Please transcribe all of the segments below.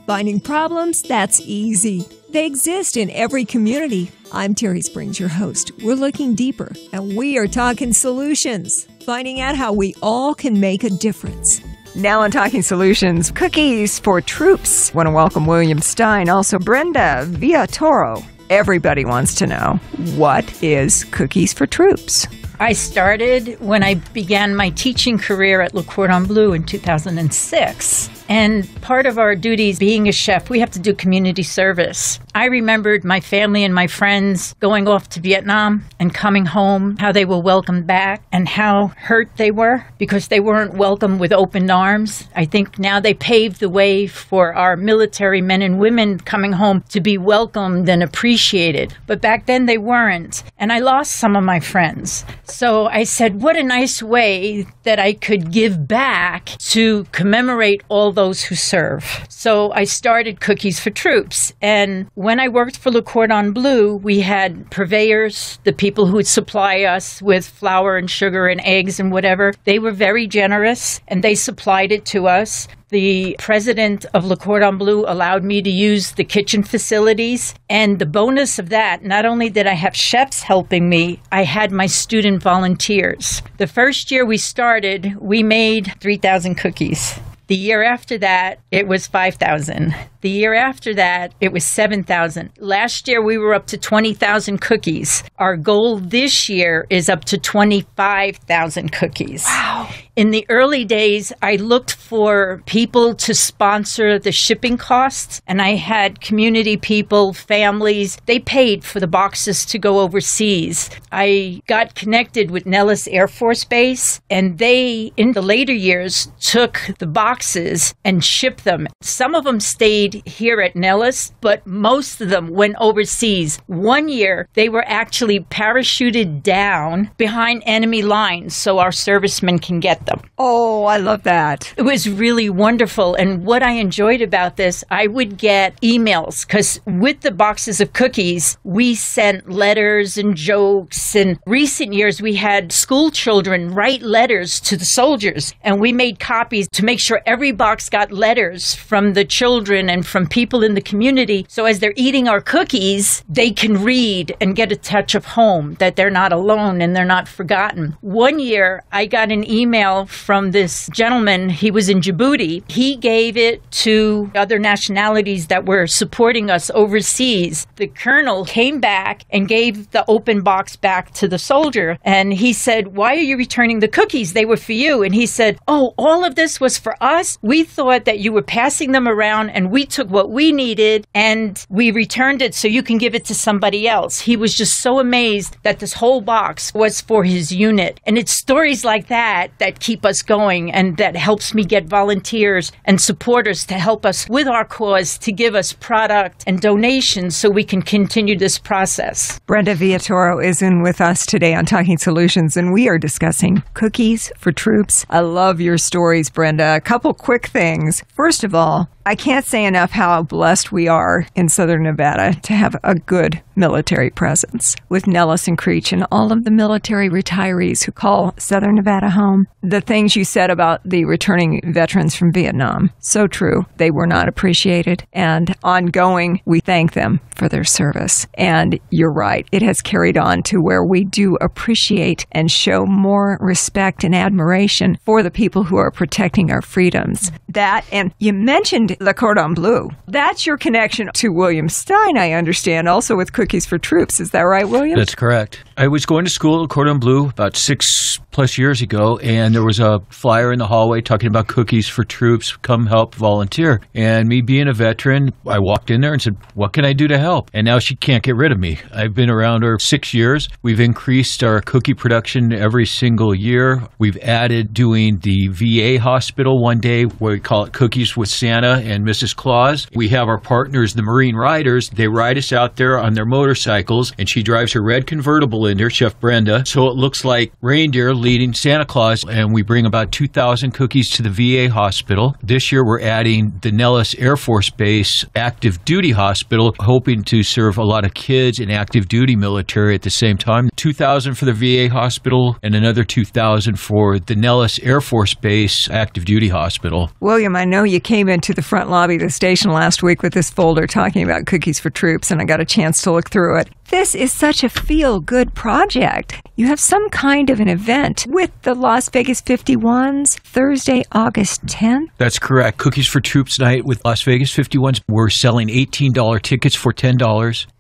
Finding problems? That's easy. They exist in every community. I'm Terry Springs, your host. We're looking deeper, and we are talking solutions, finding out how we all can make a difference. Now on Talking Solutions, cookies for troops. Want to welcome William Stein, also Brenda Villatoro. Everybody wants to know, what is Cookies for Troops? I started when I began my teaching career at Le Cordon Bleu in 2006. And part of our duties being a chef, we have to do community service. I remembered my family and my friends going off to Vietnam and coming home, how they were welcomed back and how hurt they were because they weren't welcomed with open arms. I think now they paved the way for our military men and women coming home to be welcomed and appreciated. But back then they weren't. And I lost some of my friends. So I said, what a nice way that I could give back to commemorate all those who serve. So I started Cookies for Troops. And when I worked for Le Cordon Bleu, we had purveyors, the people who would supply us with flour and sugar and eggs and whatever. They were very generous and they supplied it to us. The president of Le Cordon Bleu allowed me to use the kitchen facilities. And the bonus of that, not only did I have chefs helping me, I had my student volunteers. The first year we started, we made 3,000 cookies. The year after that, it was 5,000. The year after that, it was 7,000. Last year, we were up to 20,000 cookies. Our goal this year is up to 25,000 cookies. Wow. In the early days, I looked for people to sponsor the shipping costs, and I had community people, families. They paid for the boxes to go overseas. I got connected with Nellis Air Force Base, and they, in the later years, took the boxes and shipped them. Some of them stayed here at Nellis, but most of them went overseas. One year, they were actually parachuted down behind enemy lines so our servicemen can get them. Oh, I love that. It was really wonderful. And what I enjoyed about this, I would get emails because with the boxes of cookies, we sent letters and jokes. In recent years, we had school children write letters to the soldiers, and we made copies to make sure every box got letters from the children and from people in the community. So as they're eating our cookies, they can read and get a touch of home, that they're not alone and they're not forgotten. One year, I got an email from this gentleman. He was in Djibouti. He gave it to other nationalities that were supporting us overseas. The colonel came back and gave the open box back to the soldier. And he said, why are you returning the cookies? They were for you. And he said, oh, all of this was for us? We thought that you were passing them around and we took what we needed and we returned it so you can give it to somebody else. He was just so amazed that this whole box was for his unit. And it's stories like that that keep us going and that helps me get volunteers and supporters to help us with our cause, to give us product and donations so we can continue this process. Brenda Villatoro is in with us today on Talking Solutions, and we are discussing Cookies for Troops. I love your stories, Brenda. A couple quick things. First of all, I can't say enough how blessed we are in Southern Nevada to have a good military presence with Nellis and Creech and all of the military retirees who call Southern Nevada home. The things you said about the returning veterans from Vietnam, so true. They were not appreciated, and ongoing, we thank them for their service. And you're right, it has carried on to where we do appreciate and show more respect and admiration for the people who are protecting our freedoms. That, and you mentioned Le Cordon Bleu. That's your connection to William Stein, I understand, also with Cookies for Troops. Is that right, William? That's correct. I was going to school at Le Cordon Bleu about 6+ years ago, and there was a flyer in the hallway talking about Cookies for Troops, come help volunteer. And me being a veteran, I walked in there and said, what can I do to help? And now she can't get rid of me. I've been around her 6 years. We've increased our cookie production every single year. We've added doing the VA hospital one day where we call it Cookies with Santa and Mrs. Claus. We have our partners, the Marine Riders. They ride us out there on their motorcycles, and she drives her red convertible in there, Chef Brenda, so it looks like reindeer leading Santa Claus, and and we bring about 2,000 cookies to the VA hospital. This year, we're adding the Nellis Air Force Base active duty hospital, hoping to serve a lot of kids in active duty military at the same time. 2,000 for the VA hospital and another 2,000 for the Nellis Air Force Base active duty hospital. William, I know you came into the front lobby of the station last week with this folder talking about Cookies for Troops, and I got a chance to look through it. This is such a feel-good project. You have some kind of an event with the Las Vegas 51s Thursday, August 10th. That's correct. Cookies for Troops night with Las Vegas 51s. We're selling $18 tickets for $10.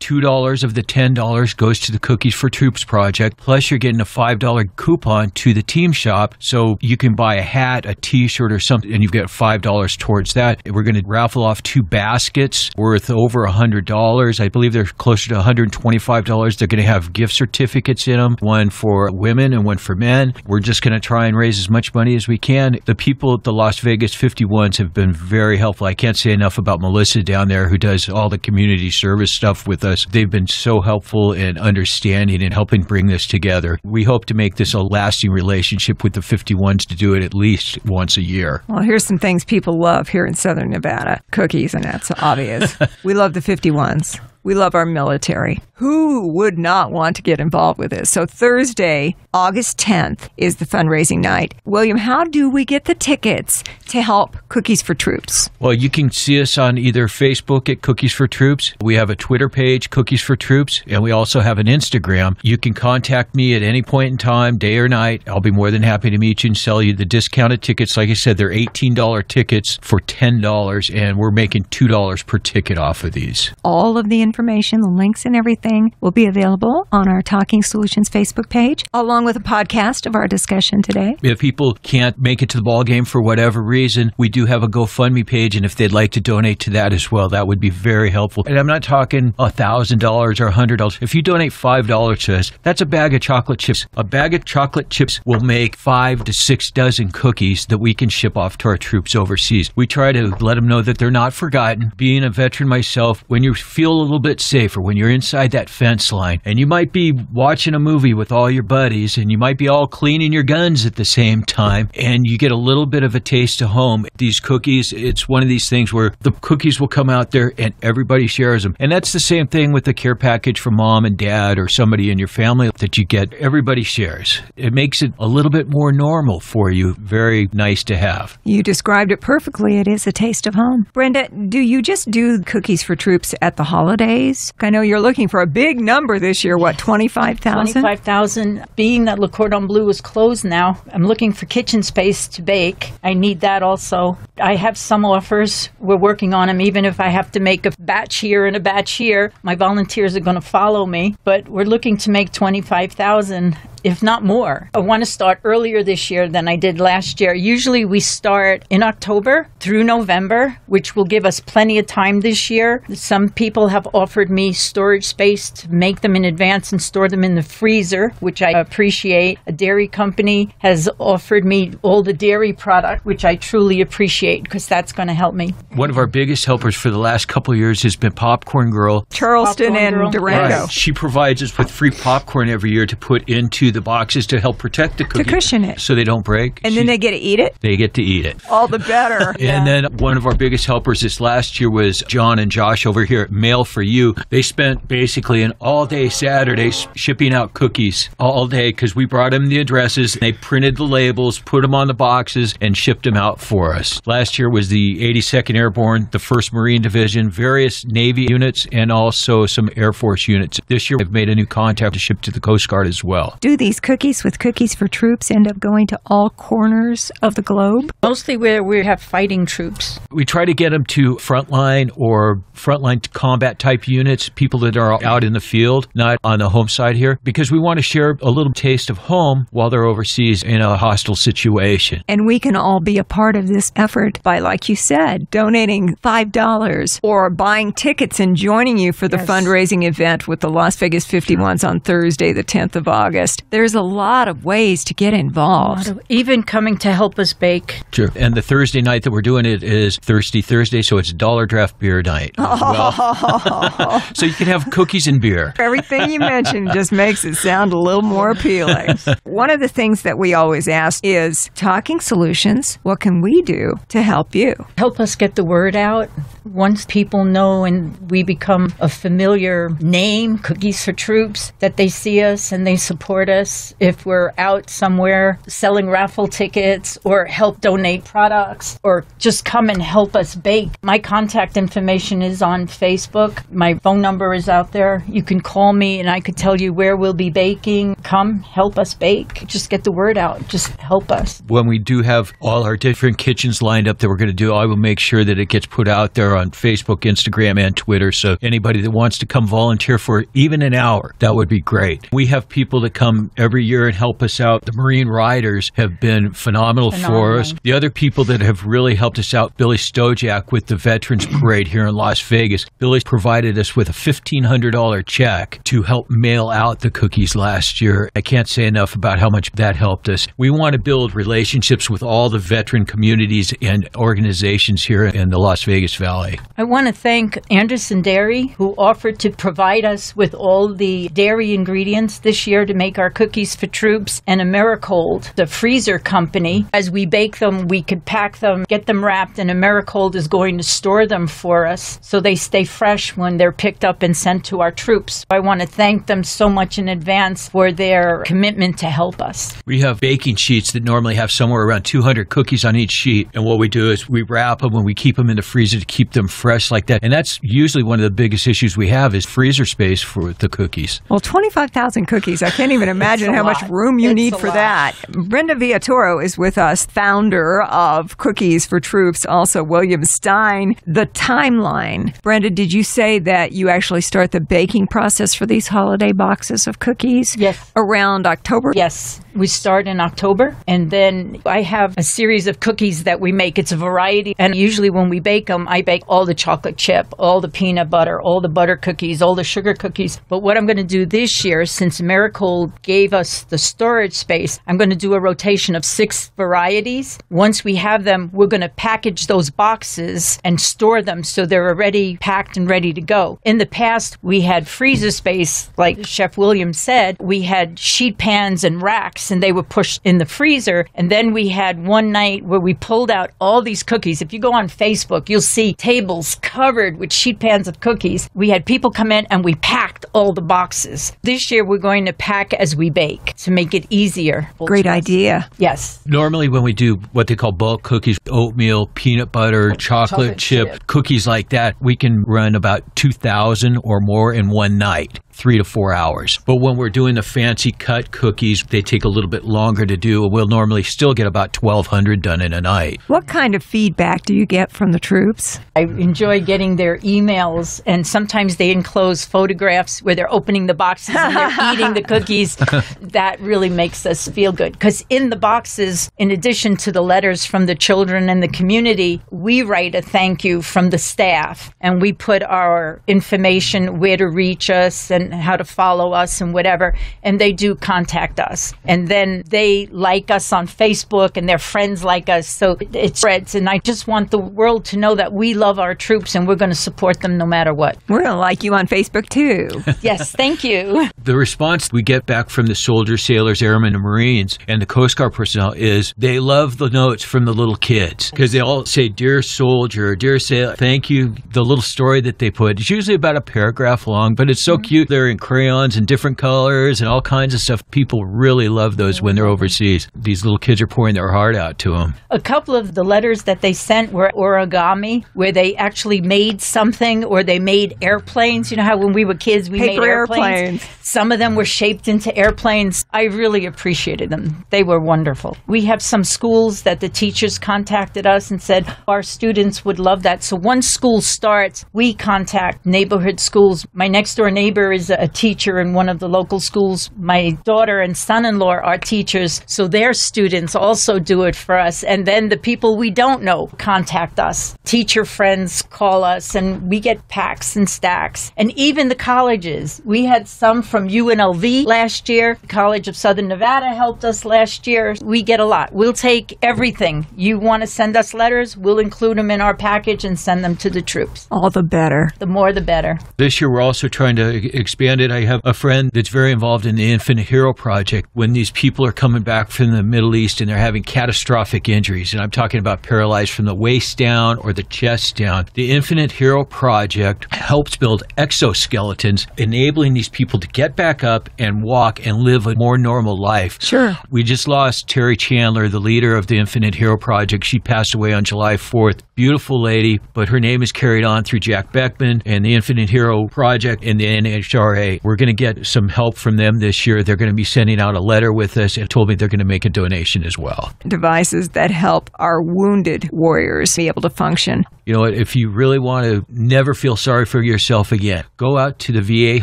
$2 of the $10 goes to the Cookies for Troops project. Plus, you're getting a $5 coupon to the team shop, so you can buy a hat, a T-shirt, or something, and you've got $5 towards that. We're going to raffle off 2 baskets worth over $100. I believe they're closer to $125. They're going to have gift certificates in them, one for women and one for men. We're just going to try and raise as much money as we can. The people at the Las Vegas 51s have been very helpful. I can't say enough about Melissa down there, who does all the community service stuff with us. They've been so helpful in understanding and helping bring this together. We hope to make this a lasting relationship with the 51s, to do it at least once a year. Well, here's some things people love here in Southern Nevada. Cookies, and that's obvious. We love the 51s. We love our military. Who would not want to get involved with this? So Thursday, August 10th is the fundraising night. William, how do we get the tickets to help Cookies for Troops? Well, you can see us on either Facebook at Cookies for Troops. We have a Twitter page, Cookies for Troops, and we also have an Instagram. You can contact me at any point in time, day or night. I'll be more than happy to meet you and sell you the discounted tickets. Like I said, they're $18 tickets for $10, and we're making $2 per ticket off of these. All of the information, the links and everything will be available on our Talking Solutions Facebook page, along with a podcast of our discussion today. If people can't make it to the ball game for whatever reason, we do have a GoFundMe page, and if they'd like to donate to that as well, that would be very helpful. And I'm not talking $1,000 or $100. If you donate $5 to us, that's a bag of chocolate chips. A bag of chocolate chips will make 5 to 6 dozen cookies that we can ship off to our troops overseas. We try to let them know that they're not forgotten. Being a veteran myself, when you feel a little bit safer, when you're inside that fence line, and you might be watching a movie with all your buddies, and you might be all cleaning your guns at the same time, and you get a little bit of a taste of home. These cookies, it's one of these things where the cookies will come out there and everybody shares them. And that's the same thing with the care package from mom and dad or somebody in your family that you get. Everybody shares. It makes it a little bit more normal for you. Very nice to have. You described it perfectly. It is a taste of home. Brenda, do you just do Cookies for Troops at the holidays? I know you're looking for a big number this year. What, 25,000? 25,000. Being that Le Cordon Bleu is closed now, I'm looking for kitchen space to bake. I need that also. I have some offers. We're working on them. Even if I have to make a batch here and a batch here, my volunteers are going to follow me. But we're looking to make 25,000. If not more. I want to start earlier this year than I did last year. Usually we start in October through November, which will give us plenty of time this year. Some people have offered me storage space to make them in advance and store them in the freezer, which I appreciate. A dairy company has offered me all the dairy product, which I truly appreciate because that's going to help me. One of our biggest helpers for the last couple of years has been Popcorn Girl. Charleston Popcorn and Girl. Durango. Right. She provides us with free popcorn every year to put into the boxes to help protect the cookies. To cushion it. So they don't break. And then they get to eat it? They get to eat it. All the better. And then one of our biggest helpers this last year was John and Josh over here at Mail for You. They spent basically an all-day Saturday shipping out cookies all day because we brought them the addresses. They printed the labels, put them on the boxes, and shipped them out for us. Last year was the 82nd Airborne, the 1st Marine Division, various Navy units, and also some Air Force units. This year, I've made a new contact to ship to the Coast Guard as well. Do these cookies with Cookies for Troops end up going to all corners of the globe? Mostly where we have fighting troops. We try to get them to frontline or frontline combat type units, people that are out in the field, not on the home side here, because we want to share a little taste of home while they're overseas in a hostile situation. And we can all be a part of this effort by, like you said, donating $5 or buying tickets and joining you for the fundraising event with the Las Vegas 51s on Thursday, the 10th of August. There's a lot of ways to get involved. Even coming to help us bake. Sure. And the Thursday night that we're doing it is Thirsty Thursday, so it's dollar draft beer night as well. So you can have cookies and beer. Everything you mentioned just makes it sound a little more appealing. One of the things that we always ask is, Talking Solutions, what can we do to help you? Help us get the word out. Once people know and we become a familiar name, Cookies for Troops, that they see us and they support us. If we're out somewhere selling raffle tickets or help donate products or just come and help us bake. My contact information is on Facebook. My phone number is out there. You can call me and I could tell you where we'll be baking. Come help us bake. Just get the word out. Just help us. When we do have all our different kitchens lined up that we're going to do, I will make sure that it gets put out there on Facebook, Instagram, and Twitter. So anybody that wants to come volunteer for even an hour, that would be great. We have people that come every year and help us out. The Marine Riders have been phenomenal for us. The other people that have really helped us out, Billy Stojak with the Veterans Parade here in Las Vegas. Billy provided us with a $1,500 check to help mail out the cookies last year. I can't say enough about how much that helped us. We want to build relationships with all the veteran communities and organizations here in the Las Vegas Valley. I want to thank Anderson Dairy, who offered to provide us with all the dairy ingredients this year to make our Cookies for Troops, and Americold, the freezer company. As we bake them, we could pack them, get them wrapped, and Americold is going to store them for us so they stay fresh when they're picked up and sent to our troops. I want to thank them so much in advance for their commitment to help us. We have baking sheets that normally have somewhere around 200 cookies on each sheet, and what we do is we wrap them and we keep them in the freezer to keep them fresh like that. And that's usually one of the biggest issues we have is freezer space for the cookies. Well, 25,000 cookies. I can't even imagine how much room you need for that. Brenda Villatoro is with us, founder of Cookies for Troops, also William Stein. The timeline. Brenda, did you say that you actually start the baking process for these holiday boxes of cookies? Yes. Around October? Yes. We start in October, and then I have a series of cookies that we make. It's a variety, and usually when we bake them, I bake all the chocolate chip, all the peanut butter, all the butter cookies, all the sugar cookies. But what I'm going to do this year, since Americold gave us the storage space, I'm going to do a rotation of 6 varieties. Once we have them, we're going to package those boxes and store them so they're already packed and ready to go. In the past, we had freezer space, like Chef William said. We had sheet pans and racks, and they were pushed in the freezer. And then we had one night where we pulled out all these cookies. If you go on Facebook, you'll see tables covered with sheet pans of cookies. We had people come in and we packed all the boxes. This year, we're going to pack as we bake to make it easier. Great idea. Yes. Normally when we do what they call bulk cookies, oatmeal, peanut butter, chocolate chip, cookies like that, we can run about 2,000 or more in one night. 3 to 4 hours. But when we're doing the fancy cut cookies, they take a little bit longer to do. We'll normally still get about 1,200 done in a night. What kind of feedback do you get from the troops? I enjoy getting their emails, and sometimes they enclose photographs where they're opening the boxes and they're eating the cookies. That really makes us feel good. Because in the boxes, in addition to the letters from the children and the community, we write a thank you from the staff, and we put our information, where to reach us and how to follow us and whatever, and they do contact us. And then they like us on Facebook, and their friends like us, so it spreads. And I just want the world to know that we love our troops, and we're going to support them no matter what. We're going to like you on Facebook, too. Yes, thank you. The response we get back from the soldiers, sailors, airmen, and Marines, and the Coast Guard personnel is they love the notes from the little kids, because they all say, "Dear soldier, dear sailor, thank you." The little story that they put, it's usually about a paragraph long, but it's so cute. They're in crayons and different colors and all kinds of stuff. People really love those when they're overseas. These little kids are pouring their heart out to them. A couple of the letters that they sent were origami, where they actually made something, or they made airplanes. You know how when we were kids, we made airplanes? Some of them were shaped into airplanes. I really appreciated them. They were wonderful. We have some schools that the teachers contacted us and said, our students would love that. So once school starts, we contact neighborhood schools. My next door neighbor is is a teacher in one of the local schools. My daughter and son-in-law are teachers, so their students also do it for us. And then the people we don't know contact us. Teacher friends call us, and we get packs and stacks. And even the colleges. We had some from UNLV last year. The College of Southern Nevada helped us last year. We get a lot. We'll take everything. You want to send us letters, we'll include them in our package and send them to the troops. All the better. The more, the better. This year, we're also trying to expand it. I have a friend that's very involved in the Infinite Hero Project. When these people are coming back from the Middle East and they're having catastrophic injuries, and I'm talking about paralyzed from the waist down or the chest down, the Infinite Hero Project helps build exoskeletons, enabling these people to get back up and walk and live a more normal life. Sure. We just lost Terry Chandler, the leader of the Infinite Hero Project. She passed away on July 4th. Beautiful lady, but her name is carried on through Jack Beckman and the Infinite Hero Project and the NHRA. We're going to get some help from them this year. They're going to be sending out a letter with us and told me they're going to make a donation as well. Devices that help our wounded warriors be able to function. You know what? If you really want to never feel sorry for yourself again, go out to the VA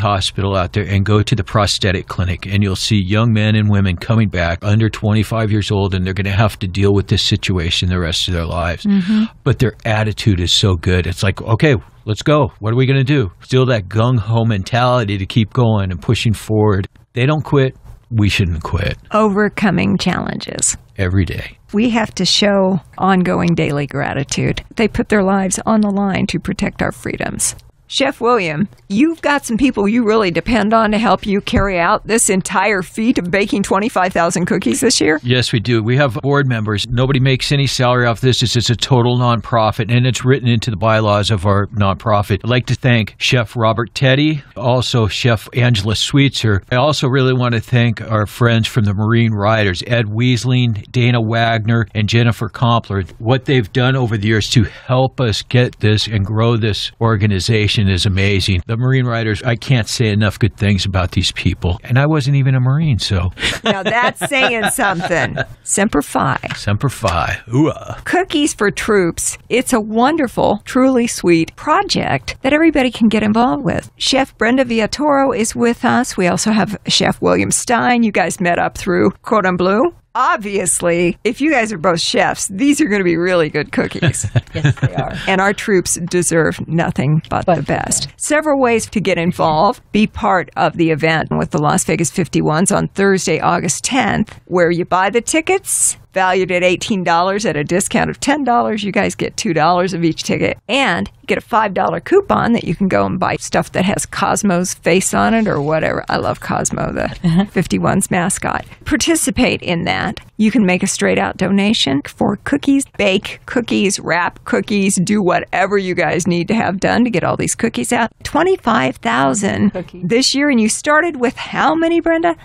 hospital out there and go to the prosthetic clinic, and you'll see young men and women coming back under 25 years old, and they're going to have to deal with this situation the rest of their lives. Mm-hmm. But their attitude is so good. It's like, okay, let's go. What are we going to do? Still that gung-ho mentality to keep going and pushing forward. They don't quit. We shouldn't quit. Overcoming challenges. Every day. We have to show ongoing daily gratitude. They put their lives on the line to protect our freedoms. Chef William, you've got some people you really depend on to help you carry out this entire feat of baking 25,000 cookies this year? Yes, we do. We have board members. Nobody makes any salary off this. It's a total nonprofit, and it's written into the bylaws of our nonprofit. I'd like to thank Chef Robert Teddy, also Chef Angela Sweetser. I also really want to thank our friends from the Marine Riders, Ed Weisling, Dana Wagner, and Jennifer Kompler. What they've done over the years to help us get this and grow this organization is amazing. The Marine Riders, I can't say enough good things about these people. And I wasn't even a Marine, so. Now that's saying something. Semper Fi. Semper Fi. Ooh-ah. Cookies for Troops. It's a wonderful, truly sweet project that everybody can get involved with. Chef Brenda Villatoro is with us. We also have Chef William Stein. You guys met up through Cordon Bleu. Obviously, if you guys are both chefs, these are going to be really good cookies. Yes, they are. And our troops deserve nothing but the best. Several ways to get involved. Be part of the event with the Las Vegas 51s on Thursday, August 10th, where you buy the tickets, valued at $18 at a discount of $10. You guys get $2 of each ticket. And you get a $5 coupon that you can go and buy stuff that has Cosmo's face on it or whatever. I love Cosmo, the 51's mascot. Participate in that. You can make a straight-out donation for cookies, bake cookies, wrap cookies, do whatever you guys need to have done to get all these cookies out. 25,000 this year. And you started with how many, Brenda?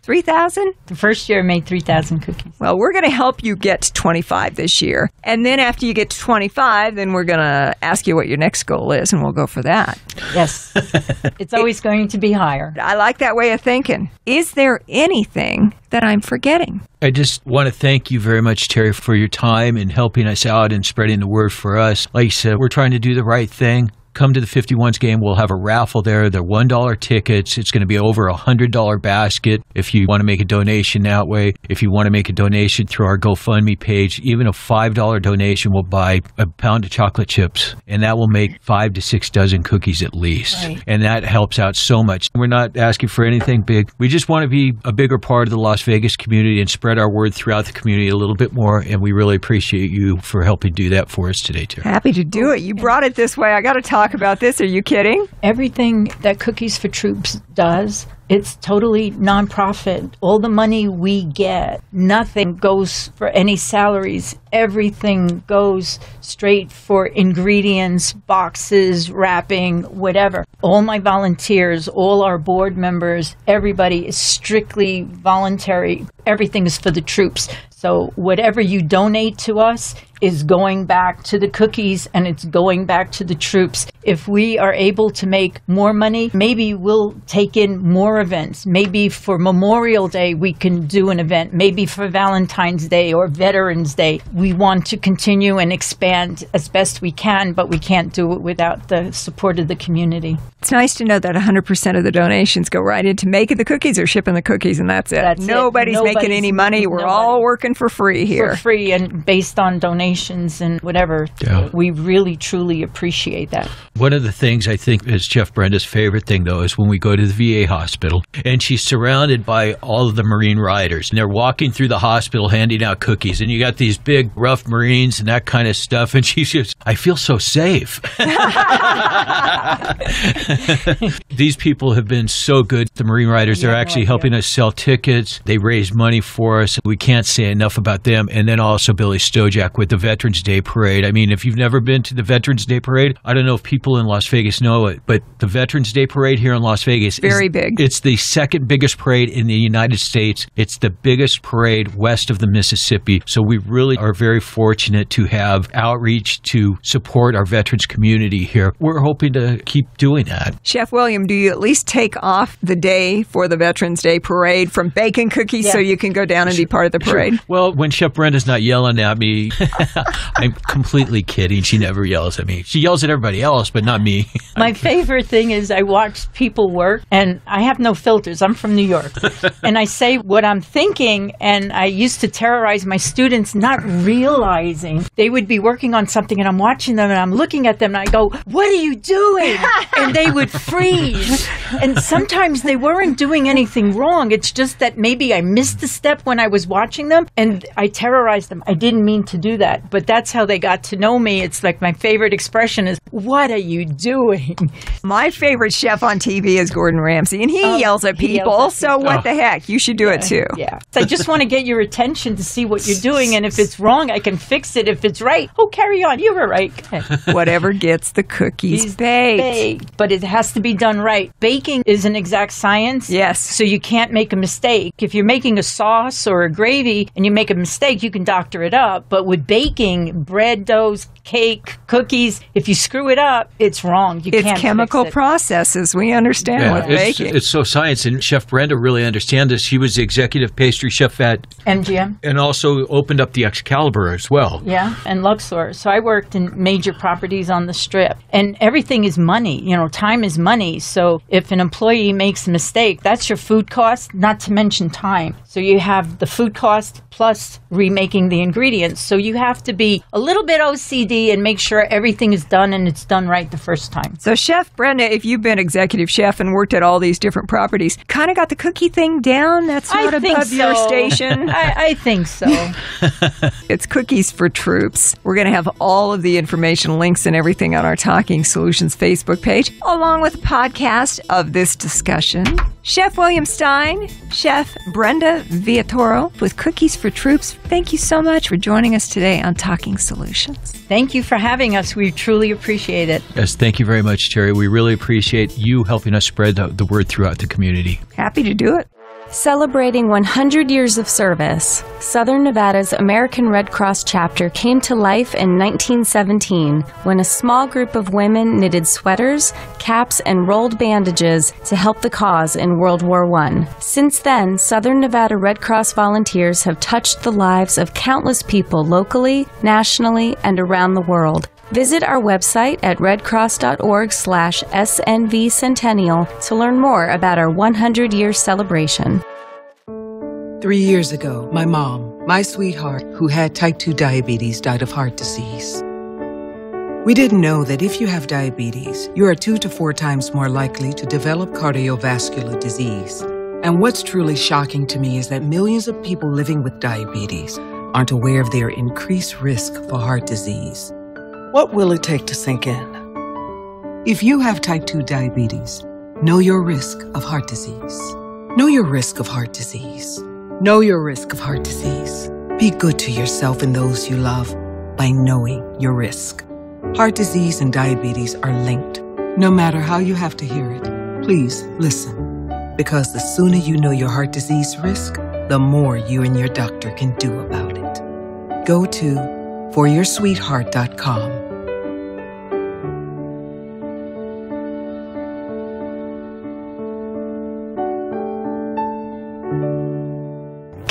3,000? The first year I made 3,000 cookies. Well, we're going to help you get to 25 this year. And then after you get to 25, then we're going to ask you what your next goal is, and we'll go for that. Yes. It's always going to be higher. I like that way of thinking. Is there anything that I'm forgetting? I just want to thank you very much, Terry, for your time and helping us out and spreading the word for us. Like you said, we're trying to do the right thing. Come to the 51s game. We'll have a raffle there. They're $1 tickets. It's going to be over a $100 basket if you want to make a donation that way. If you want to make a donation through our GoFundMe page, even a $5 donation will buy a pound of chocolate chips, and that will make 5 to 6 dozen cookies at least. Right. And that helps out so much. We're not asking for anything big. We just want to be a bigger part of the Las Vegas community and spread our word throughout the community a little bit more, and we really appreciate you for helping do that for us today, Terry. Happy to do it. You brought it this way. I got to talk about this. Are you kidding? Everything that Cookies for Troops does, it's totally nonprofit. All the money we get, nothing goes for any salaries. Everything goes straight for ingredients, boxes, wrapping, whatever. All my volunteers, all our board members, everybody is strictly voluntary. Everything is for the troops. So whatever you donate to us, is going back to the cookies and it's going back to the troops. If we are able to make more money, maybe we'll take in more events. Maybe for Memorial Day, we can do an event. Maybe for Valentine's Day or Veterans Day. We want to continue and expand as best we can, but we can't do it without the support of the community. It's nice to know that 100% of the donations go right into making the cookies or shipping the cookies, and that's it. Nobody's making any money. We're all working for free here. For free and based on donations and whatever. Yeah. We really, truly appreciate that. One of the things I think is Chef Brenda's favorite thing, though, is when we go to the VA hospital and she's surrounded by all of the Marine riders and they're walking through the hospital handing out cookies and you got these big, rough Marines and that kind of stuff. And she's just, I feel so safe. These people have been so good. The Marine riders, they're actually helping us sell tickets. They raise money for us. We can't say enough about them. And then also Billy Stojak with the Veterans Day Parade. I mean, if you've never been to the Veterans Day Parade, I don't know if people in Las Vegas know it, but the Veterans Day Parade here in Las Vegas is very big. It's the second biggest parade in the United States. It's the biggest parade west of the Mississippi. So we really are very fortunate to have outreach to support our veterans community here. We're hoping to keep doing that. Chef William, do you at least take off the day for the Veterans Day Parade from baking cookies so you can go down and be part of the parade? Sure. Well, when Chef Brenda's not yelling at me, I'm completely kidding. She never yells at me. She yells at everybody else, but not me. My favorite thing is I watch people work, and I have no filters. I'm from New York. And I say what I'm thinking, and I used to terrorize my students, not realizing they would be working on something, and I'm watching them, and I'm looking at them, and I go, what are you doing? And they would freeze. And sometimes they weren't doing anything wrong. It's just that maybe I missed a step when I was watching them, and I terrorized them. I didn't mean to do that, but that's how they got to know me. It's like my favorite expression is, what are you doing? My favorite chef on TV is Gordon Ramsay, and he yells at people, so what the heck? You should do it too. Yeah. So I just want to get your attention to see what you're doing, and if it's wrong, I can fix it. If it's right, carry on. You were right. Whatever gets the cookies baked. But it has to be done right. Baking is an exact science. Yes. So you can't make a mistake. If you're making a sauce or a gravy and you make a mistake, you can doctor it up. But with baking, bread doughs, cake, cookies, if you screw it up, it's wrong. You can't fix it. It's chemical processes. We understand with baking. It's so science, and Chef Brenda really understands this. She was the executive pastry chef at MGM. And also opened up the Excalibur as well. Yeah, and Luxor. So I worked in major properties on the Strip. And everything is money. You know, time is money. So if an employee makes a mistake, that's your food cost, not to mention time. So you have the food cost plus remaking the ingredients. So you have to be a little bit OCD and make sure everything is done and it's done right the first time. So Chef Brenda, if you've been executive chef and worked at all these different properties, kind of got the cookie thing down? That's not above your station? I think so. It's Cookies for Troops. We're going to have all of the information, links, and everything on our Talking Solutions Facebook page, along with a podcast of this discussion. Chef William Stein, Chef Brenda Villatoro with Cookies for Troops. Thank you so much for joining us today on Talking Solutions. Thank you for having us. We truly appreciate it. Yes, thank you very much, Terry. We really appreciate you helping us spread the word throughout the community. Happy to do it. Celebrating 100 years of service, Southern Nevada's American Red Cross chapter came to life in 1917 when a small group of women knitted sweaters, caps, and rolled bandages to help the cause in World War I. Since then, Southern Nevada Red Cross volunteers have touched the lives of countless people locally, nationally, and around the world. Visit our website at redcross.org/SNVcentennial to learn more about our 100-year celebration. 3 years ago, my mom, my sweetheart, who had type 2 diabetes, died of heart disease. We didn't know that if you have diabetes, you are 2 to 4 times more likely to develop cardiovascular disease. And what's truly shocking to me is that millions of people living with diabetes aren't aware of their increased risk for heart disease. What will it take to sink in? If you have type 2 diabetes, know your risk of heart disease. Know your risk of heart disease. Know your risk of heart disease. Be good to yourself and those you love by knowing your risk. Heart disease and diabetes are linked. No matter how you have to hear it, please listen. Because the sooner you know your heart disease risk, the more you and your doctor can do about it. Go to foryoursweetheart.com.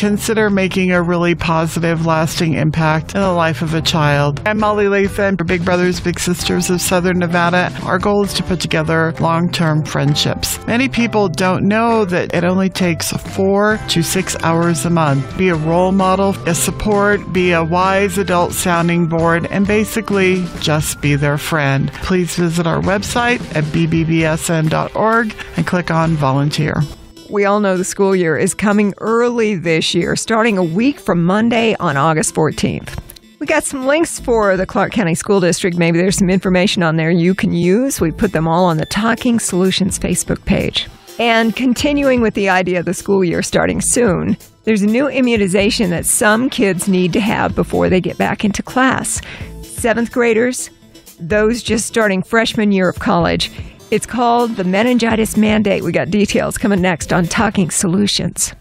Consider making a really positive, lasting impact in the life of a child. I'm Molly Lathan for Big Brothers Big Sisters of Southern Nevada. Our goal is to put together long-term friendships. Many people don't know that it only takes 4 to 6 hours a month. Be a role model, a support, be a wise adult sounding board, and basically just be their friend. Please visit our website at bbbsn.org and click on Volunteer. We all know the school year is coming early this year, starting a week from Monday on August 14th. We got some links for the Clark County School District. Maybe there's some information on there you can use. We put them all on the Talking Solutions Facebook page. And continuing with the idea of the school year starting soon, there's a new immunization that some kids need to have before they get back into class. 7th graders, those just starting freshman year of college. It's called the meningitis mandate. We got details coming next on Talking Solutions.